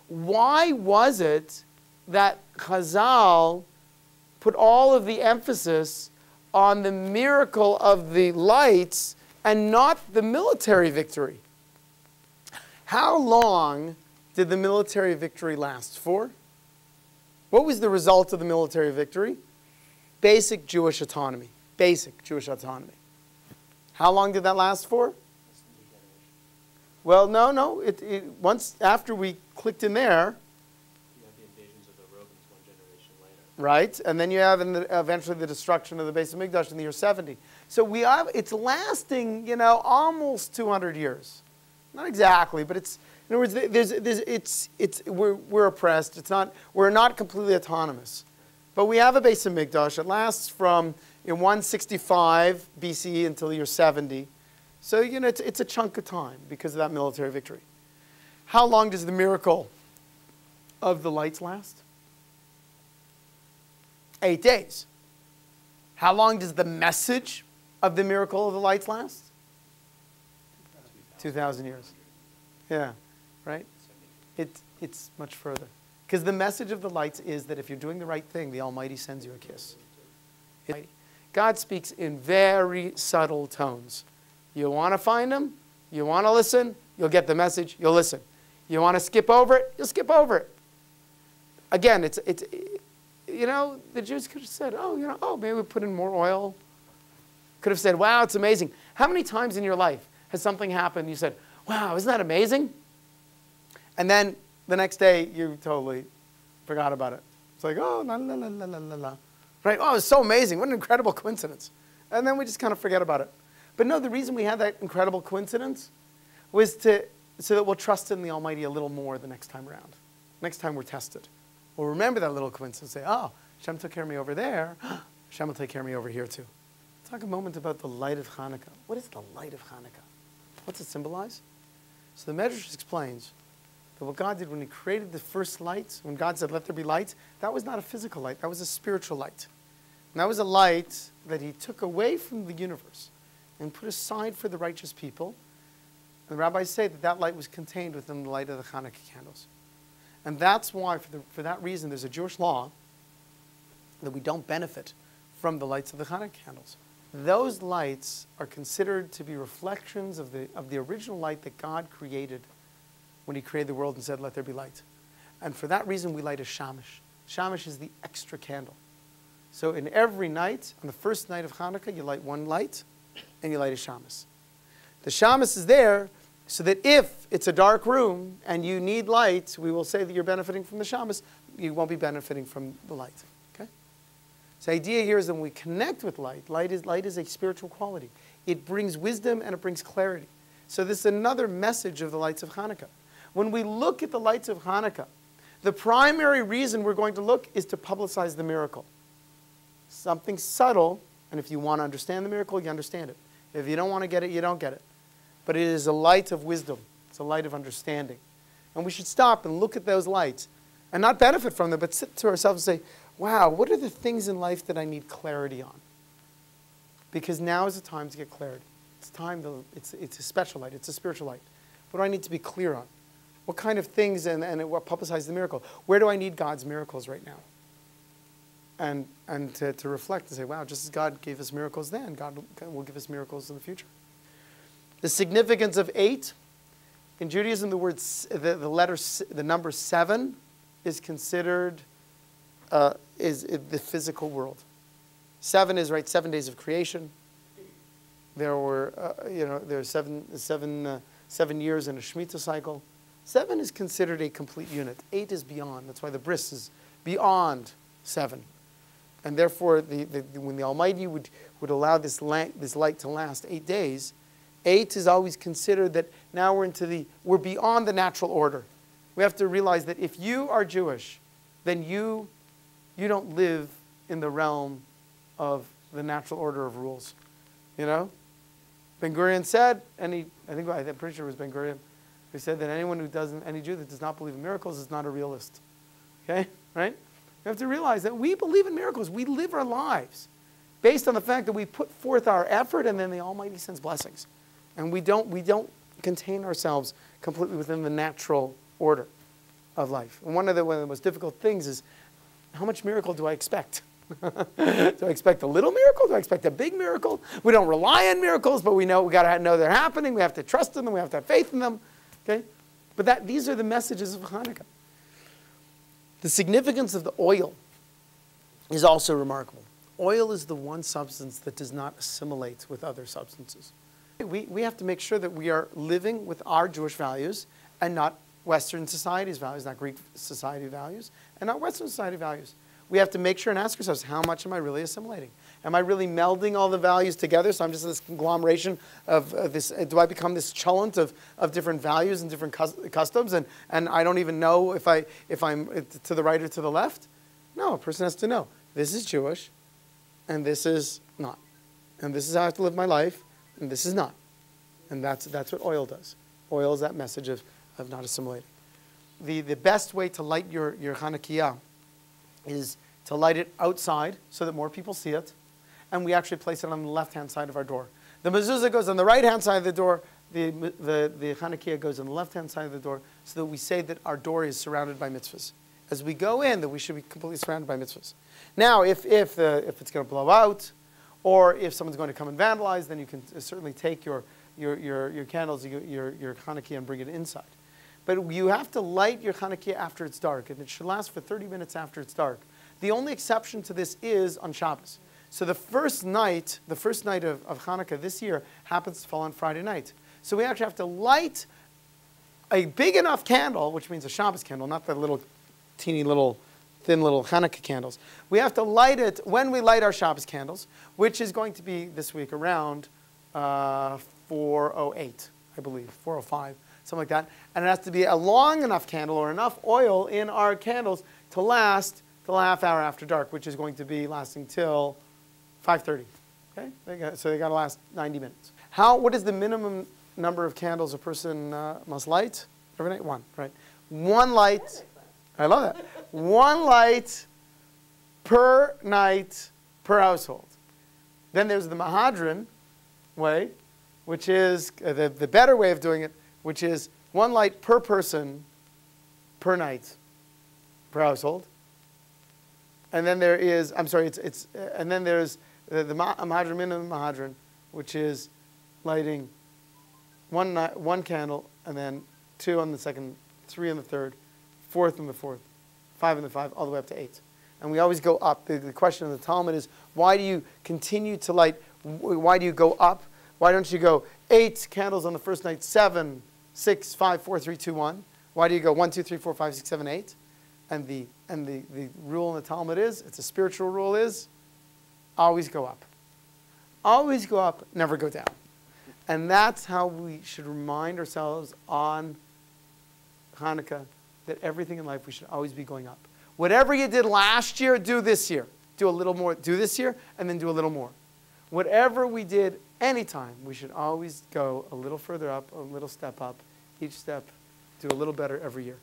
why was it that Chazal put all of the emphasis on the miracle of the lights and not the military victory? How long did the military victory last for? What was the result of the military victory? Basic Jewish autonomy. Basic Jewish autonomy. How long did that last for? Well, no. Once after we clicked in there, you have the invasions of the Romans 1 generation later. right? And then you have eventually the destruction of the Beis Hamikdash in the year 70. So it's lasting, almost 200 years. Not exactly, but it's, in other words, we're oppressed. We're not completely autonomous. But we have a Beis Hamikdash. It lasts from 165 BCE until year 70. So, it's a chunk of time because of that military victory. How long does the miracle of the lights last? 8 days. How long does the message of the miracle of the lights last? 2,000 years. Yeah, right? It's much further. Because the message of the lights is that if you're doing the right thing, the Almighty sends you a kiss. God speaks in very subtle tones. You want to find Him, you want to listen, you'll get the message, you'll listen. You want to skip over it, you'll skip over it. Again, the Jews could have said, maybe we put in more oil. Could have said, wow, it's amazing. How many times in your life has something happened and you said, wow, isn't that amazing? And then the next day, you totally forgot about it. It's like, oh, la, la, la, la, la, la. Right? Oh, it's so amazing. What an incredible coincidence. And then we just kind of forget about it. But no, the reason we had that incredible coincidence was so that we'll trust in the Almighty a little more the next time around. Next time we're tested. We'll remember that little coincidence and say, oh, Hashem took care of me over there. Hashem will take care of me over here too. Talk a moment about the light of Chanukah. What is the light of Chanukah? What's it symbolize? So the Medrash explains that what God did when He created the first lights, when God said, let there be light, that was not a physical light. That was a spiritual light. And that was a light that He took away from the universe and put aside for the righteous people. And the rabbis say that light was contained within the light of the Chanukah candles. And that's why, for that reason, there's a Jewish law that we don't benefit from the lights of the Chanukah candles. Those lights are considered to be reflections of the original light that God created when He created the world and said, let there be light. And for that reason, we light a shamash. Shamash is the extra candle. So in every night, on the first night of Chanukah, you light one light, and you light a shamas. The shamas is there so that if it's a dark room and you need light, we will say that you're benefiting from the shamas. You won't be benefiting from the light. Okay? So the idea here is that when we connect with light, light is a spiritual quality. It brings wisdom and it brings clarity. So this is another message of the lights of Chanukah. When we look at the lights of Chanukah, the primary reason we're going to look is to publicize the miracle. Something subtle, and if you want to understand the miracle, you understand it. If you don't want to get it, you don't get it. But it is a light of wisdom. It's a light of understanding. And we should stop and look at those lights and not benefit from them, but sit to ourselves and say, wow, what are the things in life that I need clarity on? Because now is the time to get clarity. It's time it's a special light. It's a spiritual light. What do I need to be clear on? What kind of things and what publicize the miracle? Where do I need God's miracles right now? And to reflect and say, wow, just as God gave us miracles then, God will give us miracles in the future. The significance of 8, in Judaism, the number 7 is considered is the physical world. 7 is 7 days of creation. There were there are seven years in a Shemitah cycle. 7 is considered a complete unit. 8 is beyond. That's why the bris is beyond 7. And therefore, when the Almighty would allow this light to last 8 days, 8 is always considered that now we're beyond the natural order. We have to realize that if you are Jewish, then you don't live in the realm of the natural order of rules. Ben Gurion said, I'm pretty sure it was Ben Gurion, who said that any Jew that does not believe in miracles is not a realist. Okay, right? We have to realize that we believe in miracles. We live our lives based on the fact that we put forth our effort and then the Almighty sends blessings. And we don't contain ourselves completely within the natural order of life. And one of the most difficult things is, how much miracle do I expect? Do I expect a little miracle? Do I expect a big miracle? We don't rely on miracles, but we got to know they're happening. We have to trust in them. We have to have faith in them. Okay? But these are the messages of Hanukkah. The significance of the oil is also remarkable. Oil is the one substance that does not assimilate with other substances. We have to make sure that we are living with our Jewish values and not Western society's values, not Greek society values, and not Western society values. We have to make sure and ask ourselves, how much am I really assimilating? Am I really melding all the values together? So I'm just this conglomeration of this, do I become this cholent of different values and different customs, and I don't even know if I'm to the right or to the left? No, a person has to know, this is Jewish, and this is not. And this is how I have to live my life, and this is not. And that's what oil does. Oil is that message of not assimilating. The best way to light your Hanukkah is to light it outside so that more people see it, and we actually place it on the left-hand side of our door. The mezuzah goes on the right-hand side of the door, the Hanukkah goes on the left-hand side of the door, so that we say that our door is surrounded by mitzvahs. As we go in, that we should be completely surrounded by mitzvahs. Now, if it's going to blow out, or if someone's going to come and vandalize, then you can certainly take your candles, your Hanukkah, and bring it inside. But you have to light your Hanukkah after it's dark, and it should last for 30 minutes after it's dark. The only exception to this is on Shabbos. So the first night of Hanukkah this year happens to fall on Friday night. So we actually have to light a big enough candle, which means a Shabbos candle, not the little teeny little thin little Hanukkah candles. We have to light it when we light our Shabbos candles, which is going to be this week around 4:08, I believe, 4:05. Something like that. And it has to be a long enough candle or enough oil in our candles to last till a half hour after dark, which is going to be lasting till 5:30. Okay? So they got to last 90 minutes. What is the minimum number of candles a person must light every night? One, right? One light. I love that. One light per night per household. Then there's the Mahadran way, which is the better way of doing it, which is one light per person per night per household. And then there is, and then there's the Mahadran, minimum Mahadran, which is lighting one candle, and then 2 on the second, 3 on the third, 4th on the 4th, 5 on the 5, all the way up to 8. And we always go up. The question of the Talmud is, why do you continue to light? Why do you go up? Why don't you go 8 candles on the first night, 7, 6, 5, 4, 3, 2, 1? Why do you go 1, 2, 3, 4, 5, 6, 7, 8? And the rule in the Talmud is, it's a spiritual rule, is always go up. Always go up, never go down. And that's how we should remind ourselves on Hanukkah, that everything in life we should always be going up. Whatever you did last year, do this year. Do a little more. Do this year, and then do a little more. Whatever we did anytime, we should always go a little further up, a little step up. Each step, do a little better every year.